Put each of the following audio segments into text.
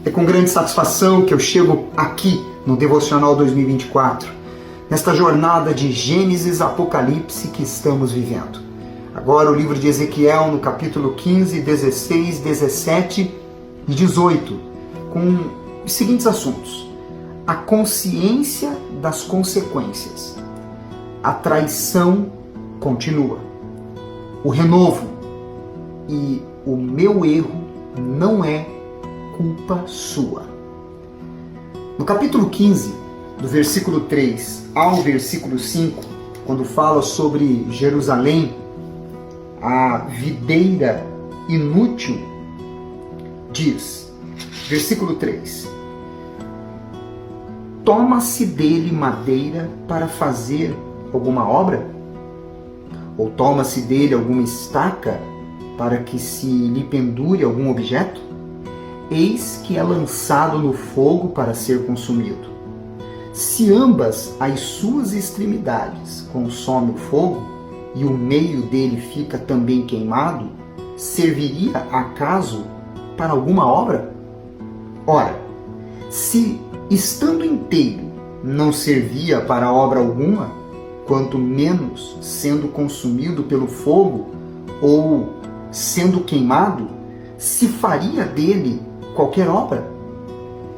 É com grande satisfação que eu chego aqui no Devocional 2024, nesta jornada de Gênesis Apocalipse que estamos vivendo. Agora o livro de Ezequiel no capítulo 15, 16, 17 e 18, com os seguintes assuntos: a consciência das consequências, a traição continua, o renovo e o meu erro não é culpa sua. No capítulo 15, do versículo 3 ao versículo 5, quando fala sobre Jerusalém, a videira inútil, diz, versículo 3: toma-se dele madeira para fazer alguma obra? Ou toma-se dele alguma estaca para que se lhe pendure algum objeto? Eis que é lançado no fogo para ser consumido. Se ambas as suas extremidades consome o fogo, e o meio dele fica também queimado, serviria acaso para alguma obra? Ora, se estando inteiro não servia para obra alguma, quanto menos sendo consumido pelo fogo ou sendo queimado, se faria dele qualquer obra?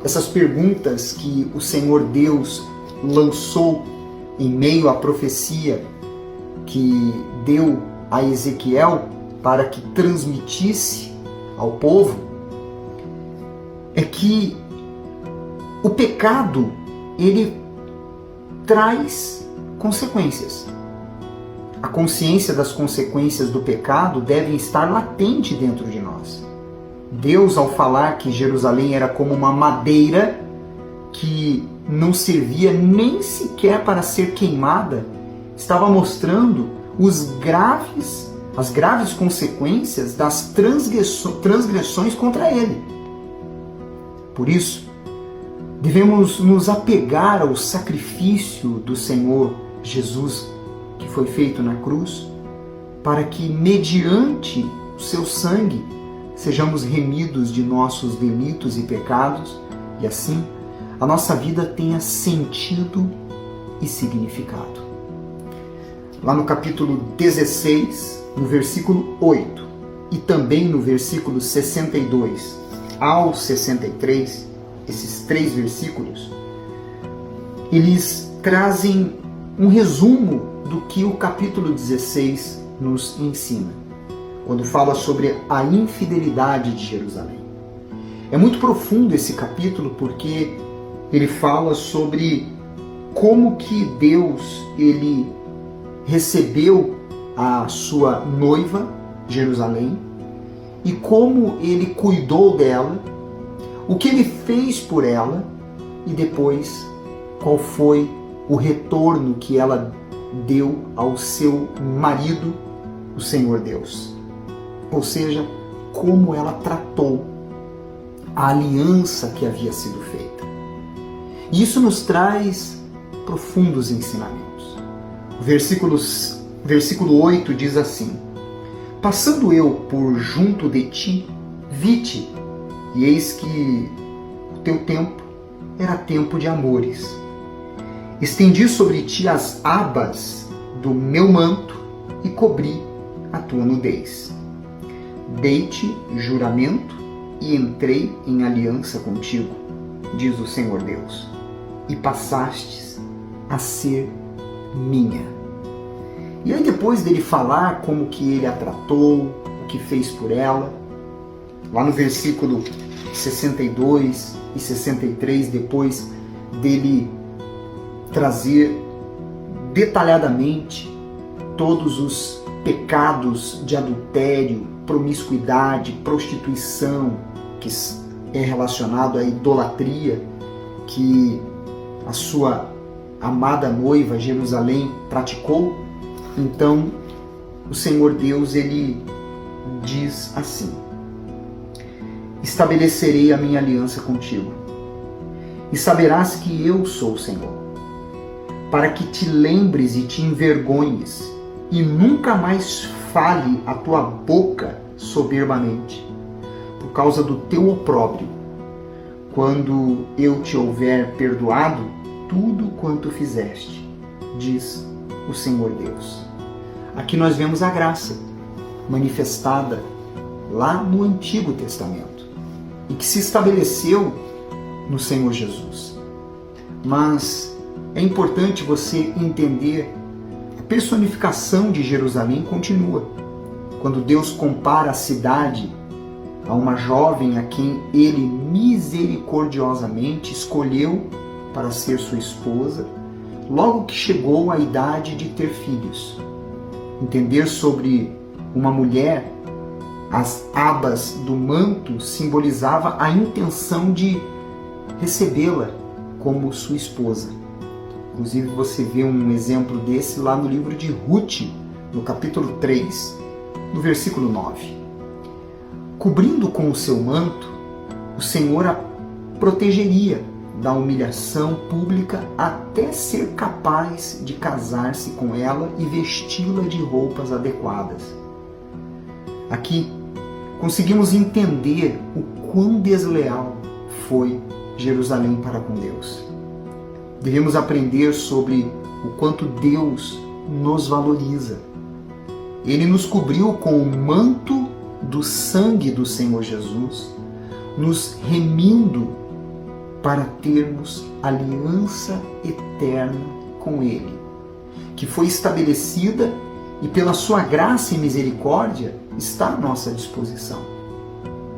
Essas perguntas que o Senhor Deus lançou em meio à profecia que deu a Ezequiel para que transmitisse ao povo, é que o pecado, ele traz consequências. A consciência das consequências do pecado deve estar latente dentro de nós. Deus, ao falar que Jerusalém era como uma madeira que não servia nem sequer para ser queimada, estava mostrando as graves consequências das transgressões contra ele. Por isso, devemos nos apegar ao sacrifício do Senhor Jesus, que foi feito na cruz, para que, mediante o seu sangue, sejamos remidos de nossos delitos e pecados, e assim a nossa vida tenha sentido e significado. Lá no capítulo 16, no versículo 8, e também no versículo 62 ao 63, esses 3 versículos, eles trazem um resumo do que o capítulo 16 nos ensina, quando fala sobre a infidelidade de Jerusalém. É muito profundo esse capítulo porque ele fala sobre como que Deus ele recebeu a sua noiva, Jerusalém, e como ele cuidou dela, o que ele fez por ela e depois qual foi o retorno que ela deu ao seu marido, o Senhor Deus. Ou seja, como ela tratou a aliança que havia sido feita. E isso nos traz profundos ensinamentos. O versículo 8 diz assim: passando eu por junto de ti, vi-te, e eis que o teu tempo era tempo de amores. Estendi sobre ti as abas do meu manto e cobri a tua nudez. Dei-te juramento e entrei em aliança contigo, diz o Senhor Deus, e passastes a ser minha. E aí depois dele falar como que ele a tratou, o que fez por ela, lá no versículo 62 e 63, depois dele trazer detalhadamente todos os pecados de adultério, promiscuidade, prostituição, que é relacionado à idolatria que a sua amada noiva Jerusalém praticou. Então o Senhor Deus ele diz assim: estabelecerei a minha aliança contigo, e saberás que eu sou o Senhor, para que te lembres e te envergonhes, e nunca mais fale a tua boca soberbamente, por causa do teu opróbrio, quando eu te houver perdoado tudo quanto fizeste, diz o Senhor Deus. Aqui nós vemos a graça manifestada lá no Antigo Testamento e que se estabeleceu no Senhor Jesus. Mas é importante você entender a personificação de Jerusalém continua. Quando Deus compara a cidade a uma jovem a quem Ele misericordiosamente escolheu para ser sua esposa, logo que chegou a idade de ter filhos. Entender sobre uma mulher, as abas do manto simbolizava a intenção de recebê-la como sua esposa. Inclusive você vê um exemplo desse lá no livro de Ruth, no capítulo 3, no versículo 9. Cobrindo com o seu manto, o Senhor a protegeria da humilhação pública até ser capaz de casar-se com ela e vesti-la de roupas adequadas. Aqui conseguimos entender o quão desleal foi Jerusalém para com Deus. Devemos aprender sobre o quanto Deus nos valoriza. Ele nos cobriu com o manto do sangue do Senhor Jesus, nos remindo para termos aliança eterna com Ele, que foi estabelecida e pela sua graça e misericórdia está à nossa disposição.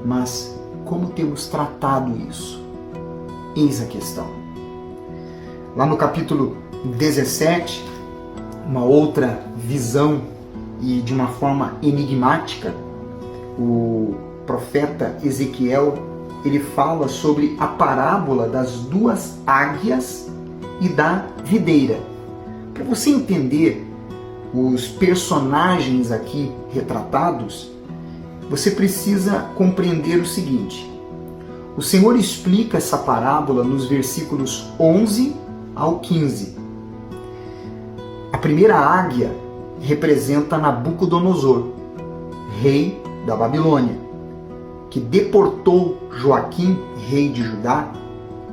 Mas como temos tratado isso? Eis a questão. Lá no capítulo 17, uma outra visão e de uma forma enigmática, o profeta Ezequiel, ele fala sobre a parábola das duas águias e da videira. Para você entender os personagens aqui retratados, você precisa compreender o seguinte. O Senhor explica essa parábola nos versículos 11 ao 15. A primeira águia representa Nabucodonosor, rei da Babilônia, que deportou Joaquim, rei de Judá,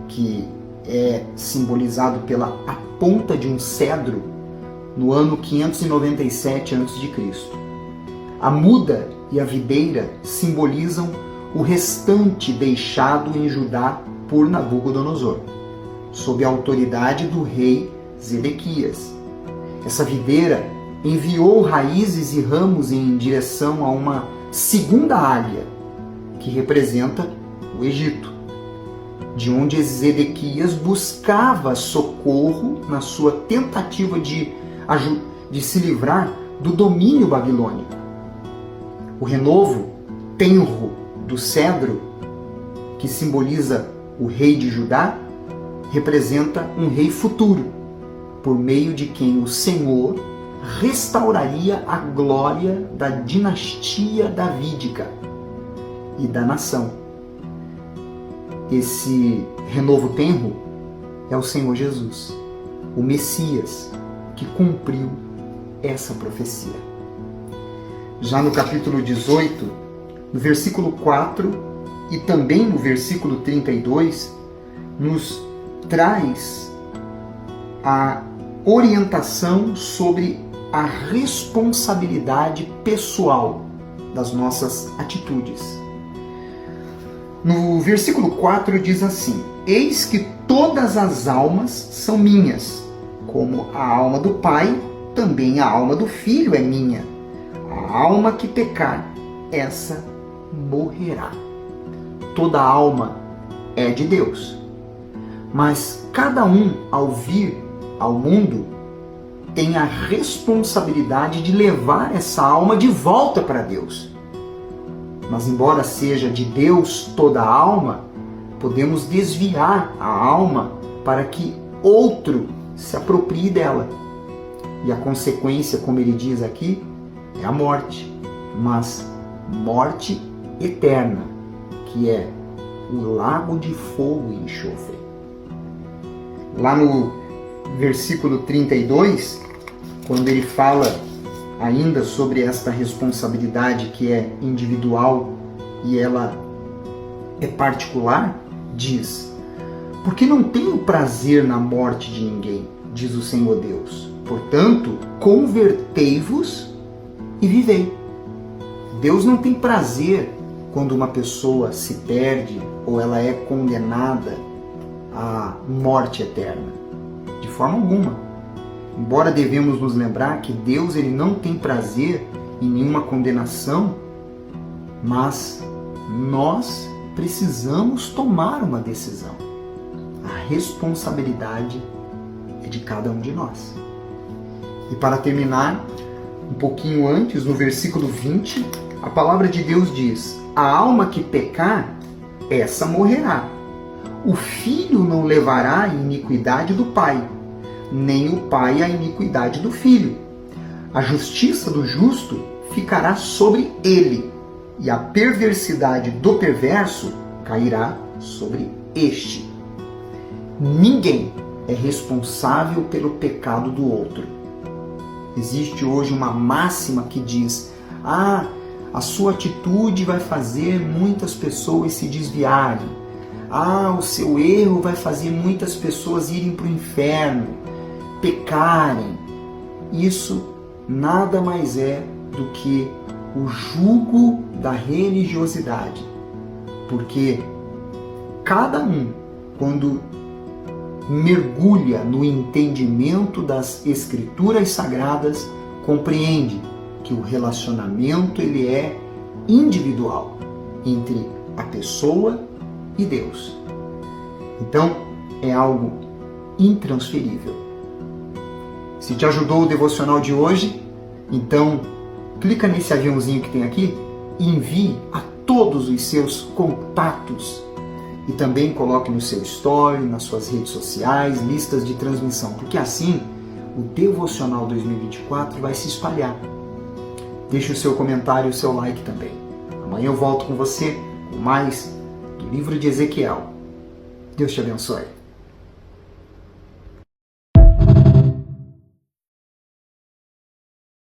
que é simbolizado pela a ponta de um cedro, no ano 597 a.C. A muda e a videira simbolizam o restante deixado em Judá por Nabucodonosor, sob a autoridade do rei Zedequias. Essa videira enviou raízes e ramos em direção a uma segunda águia, que representa o Egito, de onde Zedequias buscava socorro na sua tentativa de se livrar do domínio babilônico. O renovo tenro do cedro, que simboliza o rei de Judá, representa um rei futuro, por meio de quem o Senhor restauraria a glória da dinastia davídica e da nação. Esse renovo tenro é o Senhor Jesus, o Messias, que cumpriu essa profecia. Já no capítulo 18, no versículo 4 e também no versículo 32, nos traz a orientação sobre a responsabilidade pessoal das nossas atitudes. No versículo 4 diz assim: eis que todas as almas são minhas, como a alma do Pai, também a alma do Filho é minha. A alma que pecar, essa morrerá. Toda alma é de Deus, mas cada um, ao vir ao mundo, tem a responsabilidade de levar essa alma de volta para Deus. Mas embora seja de Deus toda a alma, podemos desviar a alma para que outro se aproprie dela. E a consequência, como ele diz aqui, é a morte, mas morte eterna, que é o lago de fogo e enxofre. Lá no versículo 32, quando ele fala ainda sobre esta responsabilidade que é individual e ela é particular, diz: porque não tenho prazer na morte de ninguém, diz o Senhor Deus. Portanto, convertei-vos e vivei. Deus não tem prazer quando uma pessoa se perde ou ela é condenada à morte eterna. De forma alguma. Embora devemos nos lembrar que Deus ele não tem prazer em nenhuma condenação, mas nós precisamos tomar uma decisão. A responsabilidade é de cada um de nós. E para terminar, um pouquinho antes, no versículo 20, a palavra de Deus diz: a alma que pecar, essa morrerá. O filho não levará a iniquidade do pai, nem o pai a iniquidade do filho. A justiça do justo ficará sobre ele, e a perversidade do perverso cairá sobre este. Ninguém é responsável pelo pecado do outro. Existe hoje uma máxima que diz: a sua atitude vai fazer muitas pessoas se desviarem. O seu erro vai fazer muitas pessoas irem para o inferno, pecarem. Isso nada mais é do que o jugo da religiosidade. Porque cada um, quando mergulha no entendimento das Escrituras Sagradas, compreende que o relacionamento ele é individual entre a pessoa e Deus. Então, é algo intransferível. Se te ajudou o devocional de hoje, então clica nesse aviãozinho que tem aqui e envie a todos os seus contatos. E também coloque no seu story, nas suas redes sociais, listas de transmissão, porque assim o Devocional 2024 vai se espalhar. Deixe o seu comentário e o seu like também. Amanhã eu volto com você com mais do livro de Ezequiel. Deus te abençoe.